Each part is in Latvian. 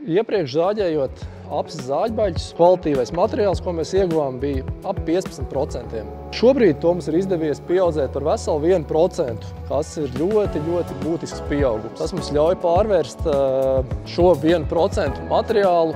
Iepriekš zāģējot apses zāģbaļķus, kvalitīvais materiāls, ko mēs ieguvām, bija ap 15%. Šobrīd to mums ir izdevies pieaudzēt par veselu 1%, kas ir ļoti būtisks pieaugums. Tas mums ļauj pārvērst šo 1% materiālu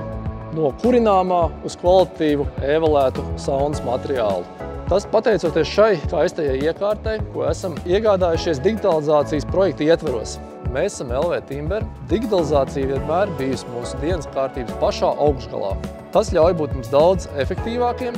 no kurināmā uz kvalitīvu evalētu saunas materiālu. Tas pateicoties šai skaistajai iekārtai, ko esam iegādājušies digitalizācijas projekta ietvaros. Mēs esam LV Timber. Digitalizācija vienmēr bijusi mūsu dienas kārtības pašā augšgalā. Tas ļauj būt mums daudz efektīvākiem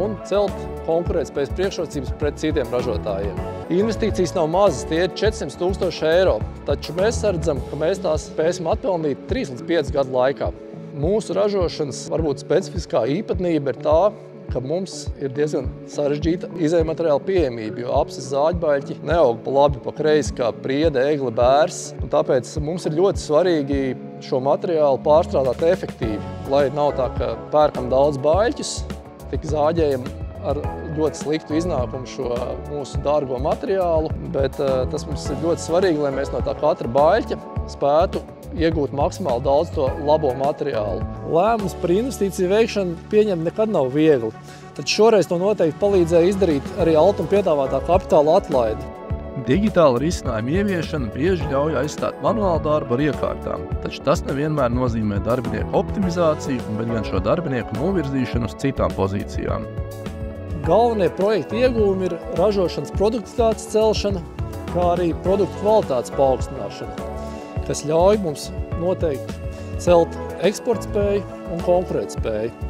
un celt konkurētspējas priekšrocības pret citiem ražotājiem. Investīcijas nav mazas, tie ir 400 000 eiro, taču mēs redzam, ka mēs tās spēsim atpelnīt 3 līdz 5 gadu laikā. Mūsu ražošanas varbūt specifiskā īpatnība ir tā, ka mums ir diezgan sarežģīta izejmateriāla pieejamība, jo apses zāģbaļķi neaug pa labi pa kreisi kā priede, egle, bērs. Un tāpēc mums ir ļoti svarīgi šo materiālu pārstrādāt efektīvi, lai nav tā, ka pērkam daudz baļķus, tik zāģējam ar ļoti sliktu iznākumu šo mūsu dārgo materiālu, bet tas mums ir ļoti svarīgi, lai mēs no tā katra baļķa spētu iegūt maksimāli daudz to labo materiālu. Lēmums par investīciju veikšanu pieņemt nekad nav viegli, taču šoreiz to noteikti palīdzēja izdarīt arī Altuma piedāvātā kapitāla atlaide. Digitāla risinājuma ieviešana bieži ļauj aizstāt manuālu darbu ar iekārtām, taču tas nevienmēr nozīmē darbinieku optimizāciju, bet gan šo darbinieku novirzīšanu uz citām pozīcijām. Galvenie projekta ieguvumi ir ražošanas produktivitātes celšana, kā arī produktu kvalitātes paaugstināšana, kas ļauj mums noteikti celt eksportspēju un konkurētspēju.